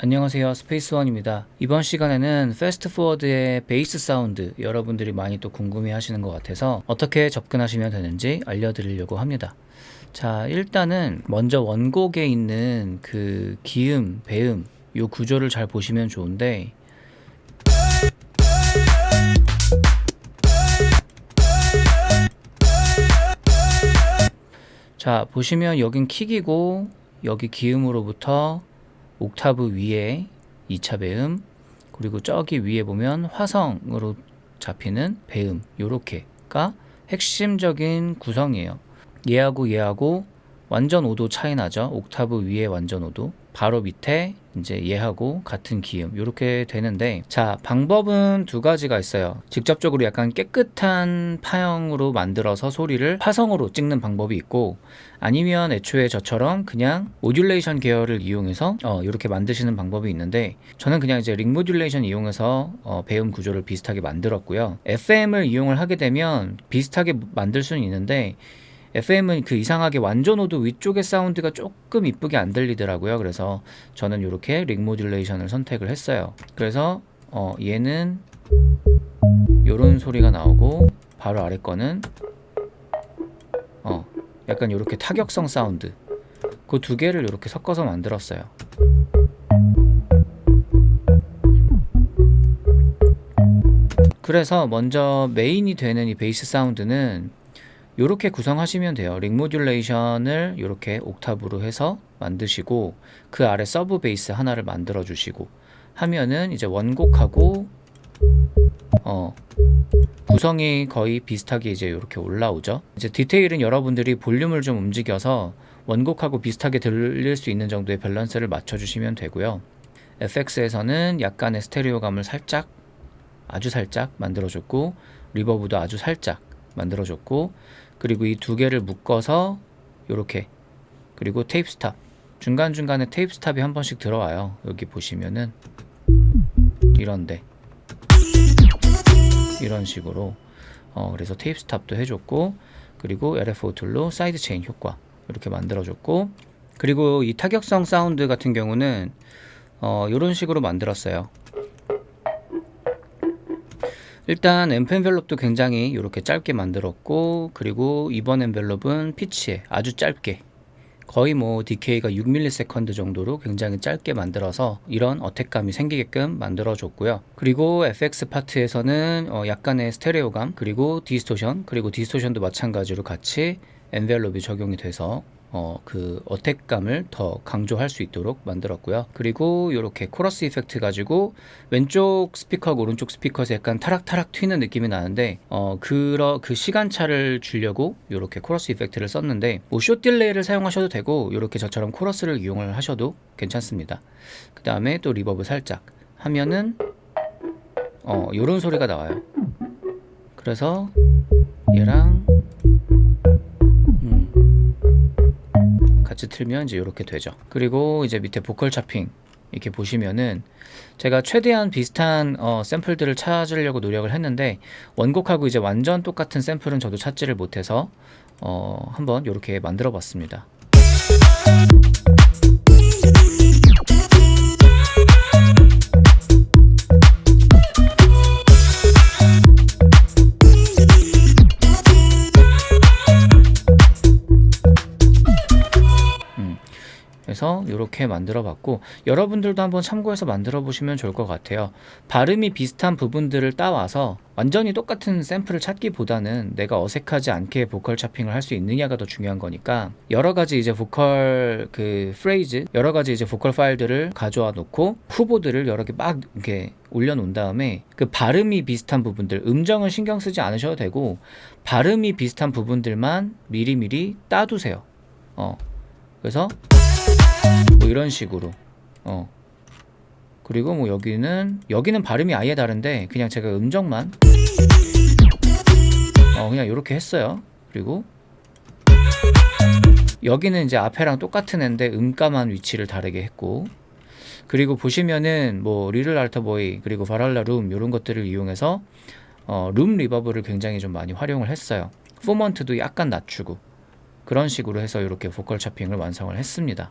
안녕하세요, 스페이스원입니다. 이번 시간에는 패스트포워드의 베이스 사운드 여러분들이 많이 또 궁금해 하시는 것 같아서 어떻게 접근하시면 되는지 알려드리려고 합니다. 자, 일단은 먼저 원곡에 있는 그 기음, 배음 요 구조를 잘 보시면 좋은데, 자 보시면 여긴 킥이고 여기 기음으로부터 옥타브 위에 2차 배음, 그리고 저기 위에 보면 화성으로 잡히는 배음, 요렇게가 핵심적인 구성이에요. 얘하고 완전 5도 차이 나죠. 옥타브 위에 완전 5도, 바로 밑에 이제 얘하고 같은 기음, 요렇게 되는데, 자, 방법은 두 가지가 있어요. 직접적으로 약간 깨끗한 파형으로 만들어서 소리를 화성으로 찍는 방법이 있고, 아니면 애초에 저처럼 그냥 모듈레이션 계열을 이용해서 이렇게 만드시는 방법이 있는데, 저는 그냥 이제 링 모듈레이션 이용해서 배음 구조를 비슷하게 만들었고요. FM을 이용을 하게 되면 비슷하게 만들 수는 있는데, FM은 그 이상하게 완전 5도 위쪽의 사운드가 조금 이쁘게 안 들리더라고요. 그래서 저는 이렇게 링 모듈레이션을 선택을 했어요. 그래서 얘는 요런 소리가 나오고, 바로 아래 거는 약간 이렇게 타격성 사운드, 그 두 개를 이렇게 섞어서 만들었어요. 그래서 먼저 메인이 되는 이 베이스 사운드는 이렇게 구성하시면 돼요. 링 모듈레이션을 이렇게 옥타브로 해서 만드시고, 그 아래 서브 베이스 하나를 만들어 주시고 하면은 이제 원곡하고 구성이 거의 비슷하게 이제 이렇게 올라오죠. 이제 디테일은 여러분들이 볼륨을 좀 움직여서 원곡하고 비슷하게 들릴 수 있는 정도의 밸런스를 맞춰주시면 되고요. FX에서는 약간의 스테레오감을 살짝, 아주 살짝 만들어줬고, 리버브도 아주 살짝 만들어줬고, 그리고 이 두 개를 묶어서 이렇게, 그리고 테이프 스탑, 중간중간에 테이프 스탑이 한 번씩 들어와요. 여기 보시면은 이런데 이런 식으로 그래서 테이프 스탑도 해줬고, 그리고 LFO 툴로 사이드 체인 효과 이렇게 만들어줬고, 그리고 이 타격성 사운드 같은 경우는 이런 식으로 만들었어요. 일단 앰프 엔벨롭도 굉장히 이렇게 짧게 만들었고, 그리고 이번 엔벨롭은 피치에 아주 짧게, 거의 뭐 디케이가 6ms 정도로 굉장히 짧게 만들어서 이런 어택감이 생기게끔 만들어줬고요. 그리고 FX 파트에서는 약간의 스테레오감, 그리고 디스토션, 그리고 디스토션도 마찬가지로 같이 엔벨롭이 적용이 돼서 그 어택감을 더 강조할 수 있도록 만들었고요. 그리고 이렇게 코러스 이펙트 가지고 왼쪽 스피커하고 오른쪽 스피커에서 약간 타락타락 튀는 느낌이 나는데, 그 시간차를 주려고 이렇게 코러스 이펙트를 썼는데, 뭐 숏 딜레이를 사용하셔도 되고 이렇게 저처럼 코러스를 이용을 하셔도 괜찮습니다. 그 다음에 또 리버브 살짝 하면은 요런 소리가 나와요. 그래서 얘랑 같이 틀면 이제 이렇게 되죠. 그리고 이제 밑에 보컬 차핑 이렇게 보시면은, 제가 최대한 비슷한 샘플들을 찾으려고 노력을 했는데, 원곡하고 이제 완전 똑같은 샘플은 저도 찾지를 못해서 한번 이렇게 만들어 봤습니다. 그래서 이렇게 만들어 봤고, 여러분들도 한번 참고해서 만들어 보시면 좋을 것 같아요. 발음이 비슷한 부분들을 따와서 완전히 똑같은 샘플을 찾기보다는 내가 어색하지 않게 보컬 차핑을 할 수 있느냐가 더 중요한 거니까, 여러 가지 이제 보컬 그 프레이즈, 여러 가지 이제 보컬 파일들을 가져와 놓고 후보들을 여러 개 막 이렇게 올려놓은 다음에, 그 발음이 비슷한 부분들, 음정은 신경 쓰지 않으셔도 되고 발음이 비슷한 부분들만 미리미리 따두세요. 그래서 뭐 이런 식으로 그리고 뭐 여기는 발음이 아예 다른데 그냥 제가 음정만 그냥 이렇게 했어요. 그리고 여기는 이제 앞에랑 똑같은 애인데 음가만 위치를 다르게 했고, 그리고 보시면은 뭐 리틀 알터 보이, 그리고 바랄라 룸 이런 것들을 이용해서 룸 리버브를 굉장히 좀 많이 활용을 했어요. 포먼트도 약간 낮추고 그런 식으로 해서 이렇게 보컬 차핑을 완성을 했습니다.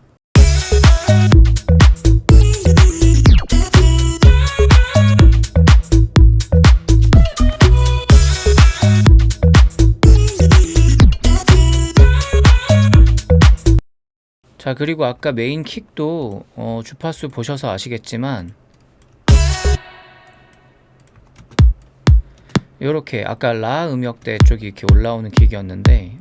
자, 그리고 아까 메인 킥도 주파수 보셔서 아시겠지만 요렇게 아까 라 음역대 쪽이 이렇게 올라오는 킥이었는데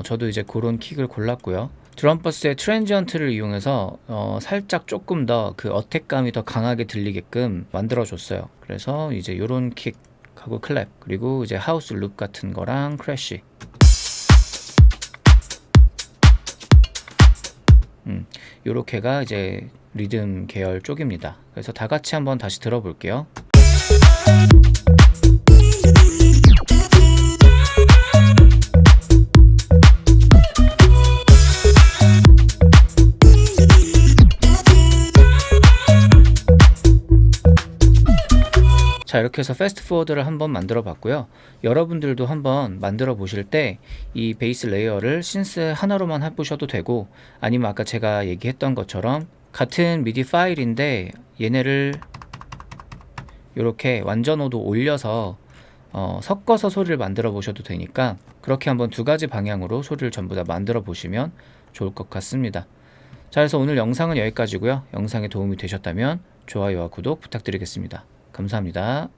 저도 이제 그런 킥을 골랐고요. 드럼버스의 트랜지언트를 이용해서 살짝 조금 더 그 어택감이 더 강하게 들리게끔 만들어 줬어요. 그래서 이제 요런 킥하고 클랩, 그리고 이제 하우스 룹 같은 거랑 크래쉬, 요렇게가 이제 리듬 계열 쪽입니다. 그래서 다 같이 한번 다시 들어볼게요. 자, 이렇게 해서 패스트 포워드를 한번 만들어 봤고요. 여러분들도 한번 만들어 보실 때 이 베이스 레이어를 신스 하나로만 해보셔도 되고, 아니면 아까 제가 얘기했던 것처럼 같은 미디 파일인데 얘네를 이렇게 완전호도 올려서 섞어서 소리를 만들어 보셔도 되니까, 그렇게 한번 두 가지 방향으로 소리를 전부 다 만들어 보시면 좋을 것 같습니다. 자, 그래서 오늘 영상은 여기까지고요. 영상에 도움이 되셨다면 좋아요와 구독 부탁드리겠습니다. 감사합니다.